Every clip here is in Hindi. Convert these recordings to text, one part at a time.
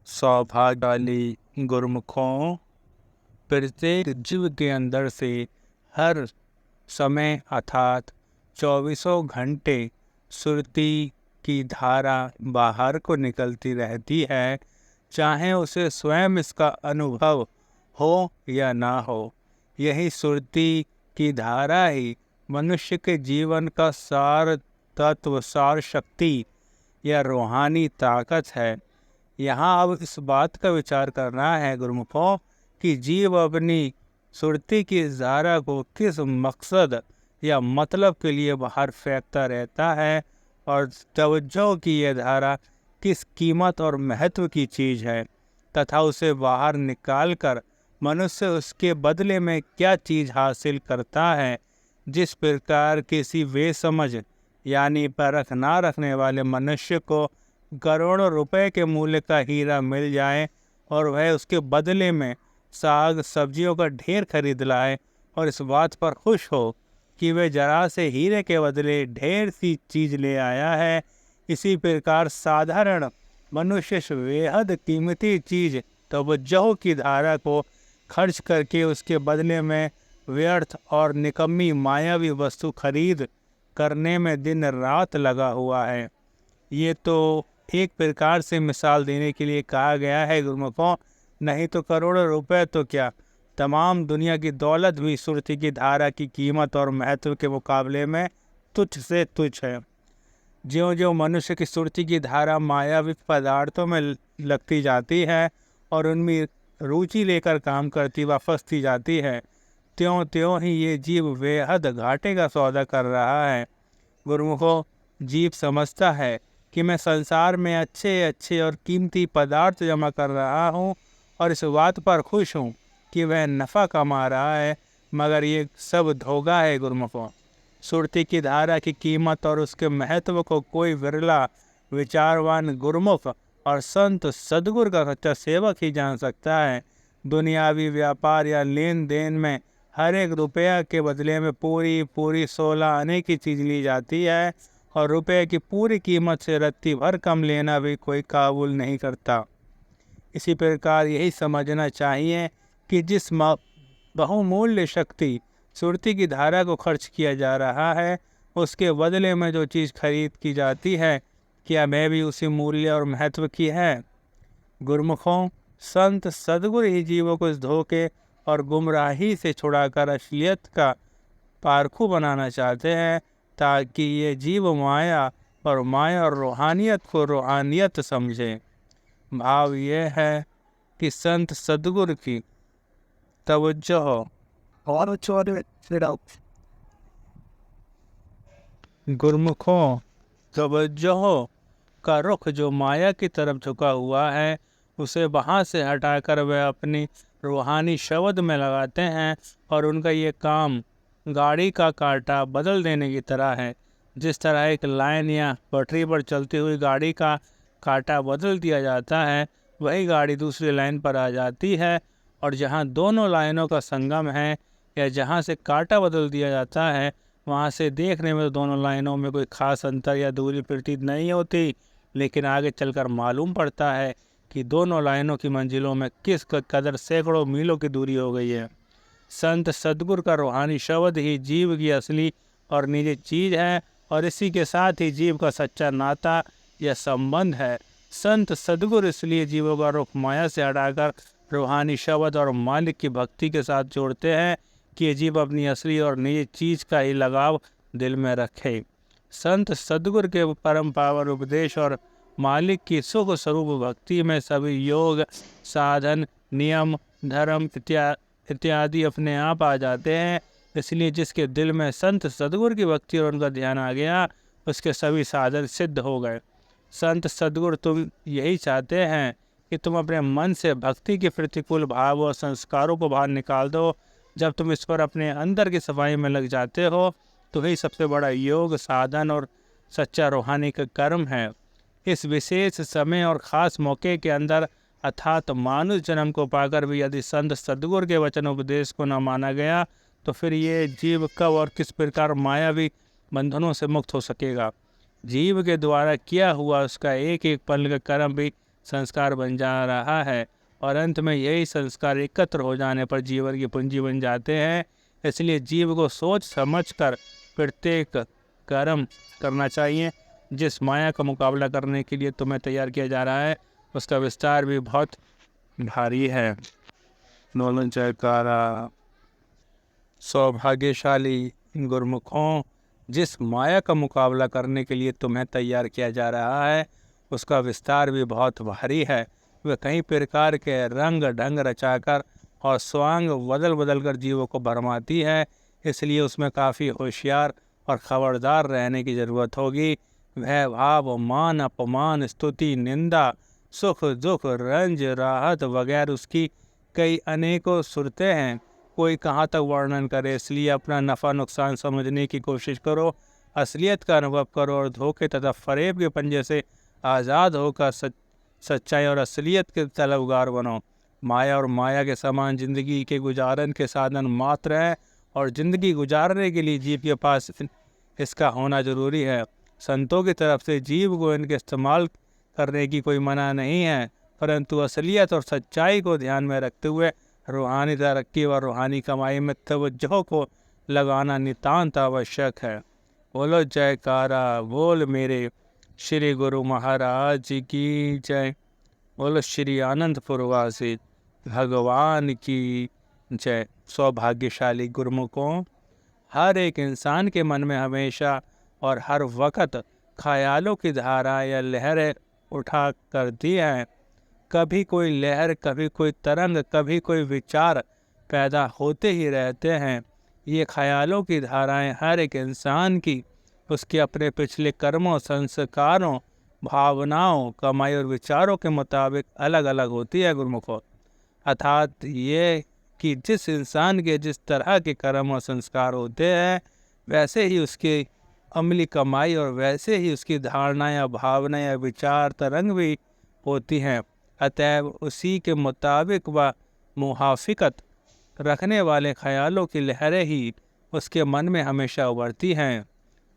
सौभाग्यशाली गुरुमुखों, प्रत्येक जीव के अंदर से हर समय अर्थात चौबीसों घंटे सुरती की धारा बाहर को निकलती रहती है, चाहे उसे स्वयं इसका अनुभव हो या ना हो। यही सुरती की धारा ही मनुष्य के जीवन का सार तत्व, सार शक्ति या रूहानी ताकत है। यहाँ अब इस बात का विचार करना है गुरुमुखों कि जीव अपनी सुरती की इस धारा को किस मकसद या मतलब के लिए बाहर फेंकता रहता है और तवज्जो की यह धारा किस कीमत और महत्व की चीज़ है, तथा उसे बाहर निकाल कर मनुष्य उसके बदले में क्या चीज़ हासिल करता है। जिस प्रकार किसी बेसमझ यानी परख ना रखने वाले मनुष्य को करोड़ों रुपए के मूल्य का हीरा मिल जाए और वह उसके बदले में साग सब्जियों का ढेर खरीद लाए और इस बात पर खुश हो कि वह जरा से हीरे के बदले ढेर सी चीज़ ले आया है, इसी प्रकार साधारण मनुष्य बेहद कीमती चीज़ तवज्जो की धारा को खर्च करके उसके बदले में व्यर्थ और निकम्मी मायावी वस्तु खरीद करने में दिन रात लगा हुआ है। ये तो एक प्रकार से मिसाल देने के लिए कहा गया है गुरुमुखों, नहीं तो करोड़ों रुपए तो क्या, तमाम दुनिया की दौलत भी सुरती की धारा की कीमत और महत्व के मुकाबले में तुच्छ से तुच्छ है। ज्यों ज्यों मनुष्य की सुरती की धारा मायावी पदार्थों में लगती जाती है और उनमें रुचि लेकर काम करती व फंसती जाती है, त्यों त्यों ही ये जीव बेहद घाटे का सौदा कर रहा है। गुरुमुखों, जीव समझता है कि मैं संसार में अच्छे अच्छे और कीमती पदार्थ जमा कर रहा हूँ और इस बात पर खुश हूँ कि वह नफ़ा कमा रहा है, मगर ये सब धोखा है गुरुमुखों। सुरती की धारा की कीमत और उसके महत्व को कोई विरला विचारवान गुरुमुख और संत सद्गुरु का सच्चा सेवक ही जान सकता है। दुनियावी व्यापार या लेन देन में हर एक रुपया के बदले में पूरी पूरी 16 आने की चीज़ ली जाती है और रुपये की पूरी कीमत से रत्ती भर कम लेना भी कोई काबूल नहीं करता। इसी प्रकार यही समझना चाहिए कि जिस बहुमूल्य शक्ति सुरती की धारा को खर्च किया जा रहा है, उसके बदले में जो चीज़ खरीद की जाती है, क्या वह भी उसी मूल्य और महत्व की है? गुरुमुखों, संत सद्गुरु ही जीवों को इस धोखे और गुमराही से छुड़ाकर असलियत का पारखू बनाना चाहते हैं, ताकि ये जीव माया और रूहानियत को रूहानियत समझे। भाव यह है कि संत सद्गुरु की तवज्जो और गुरुमुखों, तवज्जो का रुख जो माया की तरफ झुका हुआ है, उसे वहाँ से हटाकर वह अपनी रूहानी शब्द में लगाते हैं और उनका ये काम गाड़ी का कांटा बदल देने की तरह है। जिस तरह एक लाइन या पटरी पर चलती हुई गाड़ी का कांटा बदल दिया जाता है, वही गाड़ी दूसरी लाइन पर आ जाती है और जहाँ दोनों लाइनों का संगम है या जहाँ से कांटा बदल दिया जाता है, वहाँ से देखने में तो दोनों लाइनों में कोई खास अंतर या दूरी प्रतीत नहीं होती, लेकिन आगे चलकर मालूम पड़ता है कि दोनों लाइनों की मंजिलों में किस कदर सैकड़ों मीलों की दूरी हो गई है। संत सद्गुरु का रूहानी शब्द ही जीव की असली और निजी चीज़ है और इसी के साथ ही जीव का सच्चा नाता या संबंध है। संत सद्गुरु इसलिए जीवों का रुख माया से हटाकर रूहानी शब्द और मालिक की भक्ति के साथ जोड़ते हैं कि ये जीव अपनी असली और निजी चीज़ का ही लगाव दिल में रखे। संत सद्गुरु के परम पावन उपदेश और मालिक की सुख स्वरूप भक्ति में सभी योग, साधन, नियम, धर्म इत्यादि अपने आप आ जाते हैं। इसलिए जिसके दिल में संत सद्गुरु की भक्ति और उनका ध्यान आ गया, उसके सभी साधन सिद्ध हो गए। संत सद्गुरु तुम यही चाहते हैं कि तुम अपने मन से भक्ति के प्रतिकूल भाव और संस्कारों को बाहर निकाल दो। जब तुम इस पर अपने अंदर की सफाई में लग जाते हो, तो यही सबसे बड़ा योग, साधन और सच्चा रूहानी का कर्म है। इस विशेष समय और ख़ास मौके के अंदर अर्थात मानुष जन्म को पाकर भी यदि संत सद्गुरु के वचन उपदेश को न माना गया, तो फिर ये जीव कब और किस प्रकार मायावी बंधनों से मुक्त हो सकेगा। जीव के द्वारा किया हुआ उसका एक एक पल का कर्म भी संस्कार बन जा रहा है और अंत में यही संस्कार एकत्र हो जाने पर जीवन की पूंजी बन जाते हैं। इसलिए जीव को सोच समझकर प्रत्येक कर्म करना चाहिए। जिस माया का मुकाबला करने के लिए तुम्हें तैयार किया जा रहा है उसका विस्तार भी बहुत भारी है। नोलन जयकारा। सौभाग्यशाली गुरुमुखों, जिस माया का मुकाबला करने के लिए तुम्हें तैयार किया जा रहा है उसका विस्तार भी बहुत भारी है। वह कई प्रकार के रंग ढंग रचाकर और स्वांग बदल बदल कर जीवों को भरमाती है। इसलिए उसमें काफ़ी होशियार और खबरदार रहने की ज़रूरत होगी। वह भाव, मान, अपमान, स्तुति, निंदा, सुख दुख, रंज, राहत वगैरह उसकी कई अनेकों सूरतें हैं। कोई कहाँ तक वर्णन करे, इसलिए अपना नफ़ा नुकसान समझने की कोशिश करो, असलियत का अनुभव करो और धोखे तथा फरेब के पंजे से आज़ाद होकर सच्चाई और असलियत के तलबगार बनो। माया और माया के समान जिंदगी के गुजारन के साधन मात्र है और ज़िंदगी गुजारने के लिए जीव के पास इसका होना ज़रूरी है। संतों की तरफ से जीव को इनके इस्तेमाल करने की कोई मना नहीं है, परंतु असलियत और सच्चाई को ध्यान में रखते हुए रूहानी तरक्की व रूहानी कमाई में तवज्जो को लगाना नितांत आवश्यक है। बोलो जयकारा। बोल मेरे श्री गुरु महाराज जी की जय। बोलो श्री आनंदपुर वासी भगवान की जय। सौभाग्यशाली गुरुमुखों, हर एक इंसान के मन में हमेशा और हर वक्त ख्यालों की धारा या लहरें उठा करती हैं। कभी कोई लहर, कभी कोई तरंग, कभी कोई विचार पैदा होते ही रहते हैं। ये ख्यालों की धाराएं हर एक इंसान की उसके अपने पिछले कर्मों, संस्कारों, भावनाओं, कमाई और विचारों के मुताबिक अलग अलग होती है गुरुमुखों। अर्थात ये कि जिस इंसान के जिस तरह के कर्म और संस्कार होते हैं वैसे ही उसकी अमली कमाई और वैसे ही उसकी धारणाएं या भावनाएं या विचार तरंग भी होती हैं। अतएव उसी के मुताबिक व मुहाफिकत रखने वाले ख्यालों की लहरें ही उसके मन में हमेशा उभरती हैं।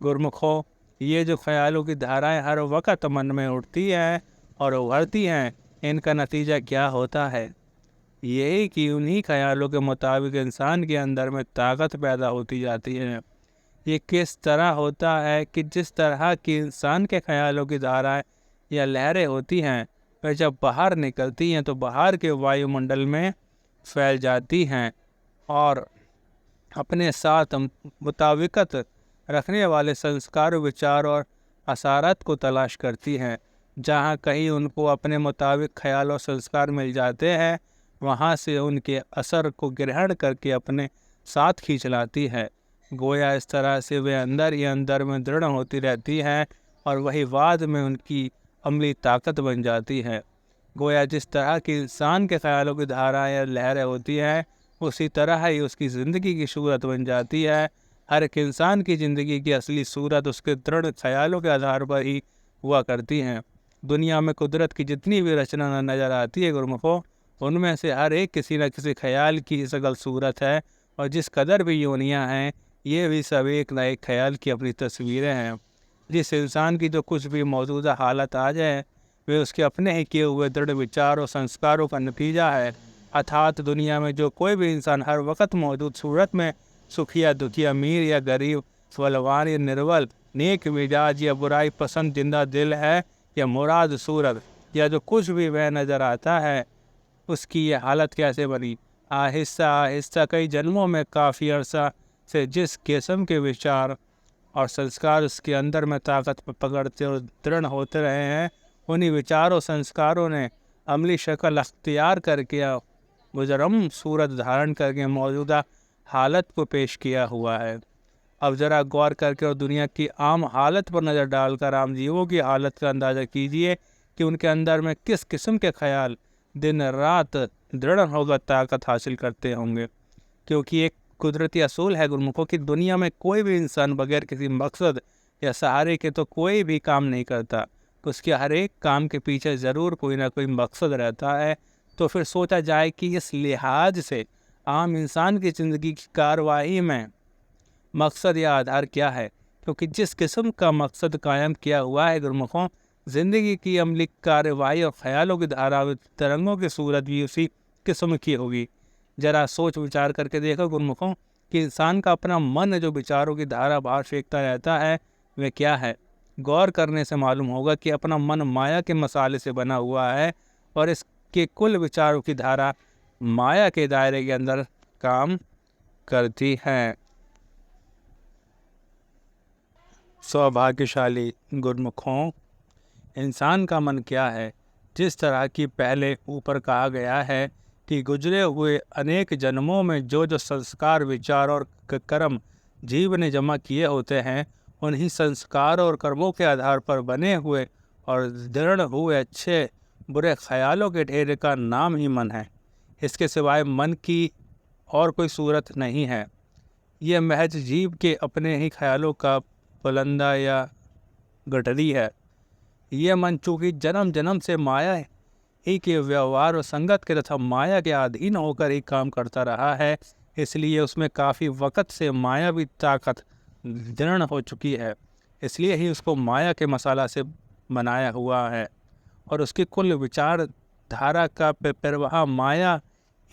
गुरुमुखों, ये जो ख्यालों की धाराएं हर वक्त मन में उठती हैं और उभरती हैं, इनका नतीजा क्या होता है? यही कि उन्हीं ख्यालों के मुताबिक इंसान के अंदर में ताकत पैदा होती जाती है। ये किस तरह होता है कि जिस तरह की इंसान के ख्यालों की धाराएं या लहरें होती हैं वह जब बाहर निकलती हैं तो बाहर के वायुमंडल में फैल जाती हैं और अपने साथ मुताबिकत रखने वाले संस्कार, विचार और असारत को तलाश करती हैं। जहाँ कहीं उनको अपने मुताबिक ख्याल और संस्कार मिल जाते हैं वहाँ से उनके असर को ग्रहण करके अपने साथ खींच लाती है। गोया इस तरह से वे अंदर ही अंदर में दृढ़ होती रहती हैं और वही बाद में उनकी अमली ताकत बन जाती है। गोया जिस तरह की इंसान के ख्यालों की धाराएं या लहरें होती हैं उसी तरह ही उसकी ज़िंदगी की सूरत बन जाती है। हर एक इंसान की ज़िंदगी की असली सूरत उसके दृढ़ ख्यालों के आधार पर ही हुआ करती हैं। दुनिया में कुदरत की जितनी भी रचना नज़र आती है गुरुमुखों, उनमें से हर एक किसी न किसी ख्याल की सकल सूरत है और जिस कदर भी योनियाँ हैं ये भी सब एक न एक ख्याल की अपनी तस्वीरें हैं। जिस इंसान की जो कुछ भी मौजूदा हालत आ जाए वे उसके अपने ही किए हुए दृढ़ विचार और संस्कारों का नतीजा है। अर्थात दुनिया में जो कोई भी इंसान हर वक्त मौजूद सूरत में सुखी या दुखी, अमीर या गरीब, बलवान या निर्बल, नेक मिजाज या बुराई पसंद, जिंदा दिल है या मुराद सूरत, या जो कुछ भी वह नज़र आता है उसकी ये हालत कैसे बनी। आहिस्ता आहिस्ता कई जन्मों में काफ़ी अरसा से जिस किस्म के विचार और संस्कार उसके अंदर में ताकत पकड़ते और दृढ़ होते रहे हैं, उन्हीं विचारों संस्कारों ने अमली शक्ल अख्तियार करके मुजरम सूरत धारण करके मौजूदा हालत को पेश किया हुआ है। अब ज़रा गौर करके और दुनिया की आम हालत पर नज़र डालकर आम जीवों की हालत का अंदाज़ा कीजिए कि उनके अंदर में किस किस्म के ख्याल दिन रात दृढ़ होकर ताकत हासिल करते होंगे। क्योंकि एक कुदरती असूल है गुरुमुखों कि दुनिया में कोई भी इंसान बगैर किसी मकसद या सहारे के तो कोई भी काम नहीं करता। तो उसके हर एक काम के पीछे ज़रूर कोई ना कोई मकसद रहता है। तो फिर सोचा जाए कि इस लिहाज से आम इंसान की ज़िंदगी की कार्रवाई में मकसद या आधार क्या है। क्योंकि जिस किस्म का मकसद कायम किया हुआ है गुरुमुखों, जिंदगी की अमली कार्यवाही और ख्यालों की धारा तरंगों की सूरत भी उसी किस्म की होगी। जरा सोच विचार करके देखो गुरमुखों कि इंसान का अपना मन जो विचारों की धारा बाहर फेंकता रहता है वह क्या है। गौर करने से मालूम होगा कि अपना मन माया के मसाले से बना हुआ है और इसके कुल विचारों की धारा माया के दायरे के अंदर काम करती है। सौभाग्यशाली गुरमुखों, इंसान का मन क्या है? जिस तरह की पहले ऊपर कहा गया है कि गुजरे हुए अनेक जन्मों में जो जो संस्कार, विचार और कर्म जीव ने जमा किए होते हैं, उन्हीं संस्कार और कर्मों के आधार पर बने हुए और दृढ़ हुए अच्छे बुरे ख्यालों के ढेर का नाम ही मन है। इसके सिवाय मन की और कोई सूरत नहीं है। यह महज जीव के अपने ही ख्यालों का पुलंदा या गठरी है। यह मन चूँकि जन्म जन्म से माया ही के व्यवहार और संगत के तथा माया के अधीन होकर ही काम करता रहा है, इसलिए उसमें काफ़ी वक़्त से मायावी ताकत दृढ़ हो चुकी है। इसलिए ही उसको माया के मसाला से बनाया हुआ है और उसकी कुल विचार धारा का प्रवाह माया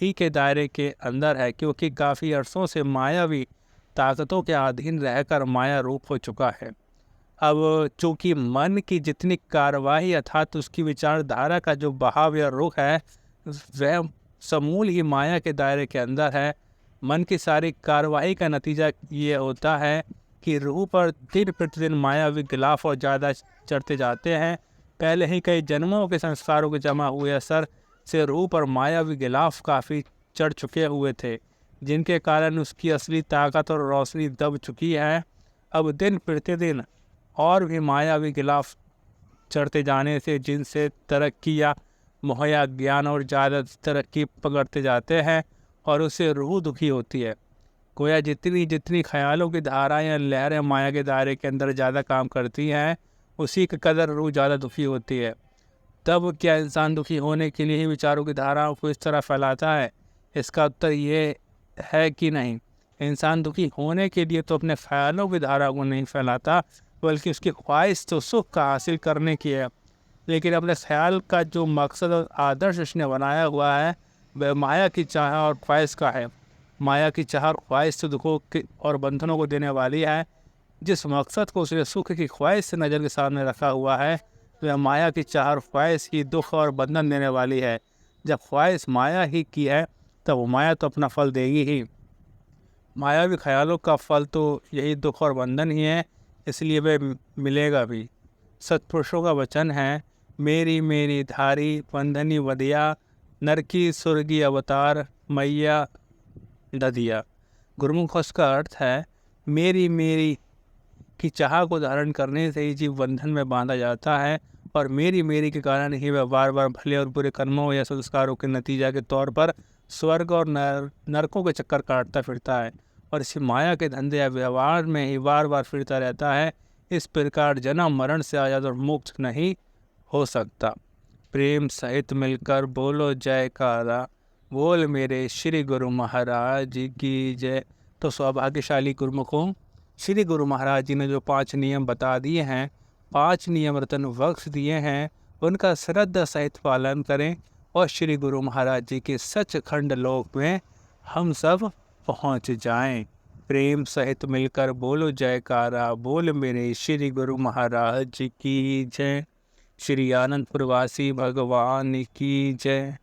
ही के दायरे के अंदर है, क्योंकि काफ़ी अरसों से मायावी ताकतों के अधीन रहकर माया रूप हो चुका है। अब चूँकि मन की जितनी कार्यवाही अर्थात उसकी विचारधारा का जो बहाव या रुख है वह समूल ही माया के दायरे के अंदर है। मन की सारी कार्यवाही का नतीजा ये होता है कि रूह पर दिन प्रतिदिन मायावी गिलाफ और ज़्यादा चढ़ते जाते हैं। पहले ही कई जन्मों के संस्कारों के जमा हुए असर से रूह पर मायावी गिलाफ काफ़ी चढ़ चुके हुए थे, जिनके कारण उसकी असली ताकत और रोशनी दब चुकी है। अब दिन प्रतिदिन और भी मायावी गिलाफ चढ़ते जाने से जिनसे तरक्की या मुहैया ज्ञान और ज़्यादा तरक्की पकड़ते जाते हैं और उससे रूह दुखी होती है। गोया जितनी जितनी ख्यालों की धाराएँ या लहरें माया के दायरे के अंदर ज़्यादा काम करती हैं, उसी के कदर रूह ज़्यादा दुखी होती है। तब क्या इंसान दुखी होने के लिए ही विचारों की धाराओं को इस तरह फैलाता है? इसका उत्तर ये है कि नहीं। इंसान दुखी होने के लिए तो अपने ख्यालों की धारा को नहीं फैलाता, बल्कि उसकी ख्वाहिश तो सुख का हासिल करने की है। लेकिन अपने ख्याल का जो मकसद और आदर्श उसने बनाया हुआ है वह माया की चाह और ख्वाहिश का है। माया की चाह और ख्वाहिश तो दुखों और बंधनों को देने वाली है। जिस मकसद को उसने सुख की ख्वाहिश से नज़र के सामने रखा हुआ है वह माया की चाह और ख्वाहिश ही दुख और बंधन देने वाली है। जब ख्वाहिश माया ही की है तब वो माया तो अपना फल देगी ही। मायावी ख्यालों का फल तो यही दुख और बंधन ही है, इसलिए वह मिलेगा भी। सत्पुरुषों का वचन है, मेरी मेरी धारी बंधनी वदिया, नरकी सुर्गी अवतार मैया ददिया। गुरुमुख उसका अर्थ है, मेरी मेरी की चाह को धारण करने से ही जीव बंधन में बांधा जाता है और मेरी मेरी के कारण ही वह बार बार भले और बुरे कर्मों या संस्कारों के नतीजा के तौर पर स्वर्ग और नरकों के चक्कर काटता फिरता है और इसी माया के धंधे या व्यवहार में ही बार बार फिरता रहता है। इस प्रकार जन्म मरण से आज़ाद और मुक्त नहीं हो सकता। प्रेम सहित मिलकर बोलो जयकारा, बोल मेरे श्री गुरु महाराज की जय। तो सौभाग्यशाली गुरुमुखों, श्री गुरु महाराज जी ने जो 5 नियम बता दिए हैं, 5 नियम रतन बख्श दिए हैं, उनका श्रद्धा सहित पालन करें और श्री गुरु महाराज जी के सचखंड लोक में हम सब पहुंच जाएं। प्रेम सहित मिलकर बोलो जयकारा, बोल मेरे श्री गुरु महाराज जी की जय। श्री आनंदपुर वासी भगवान की जय।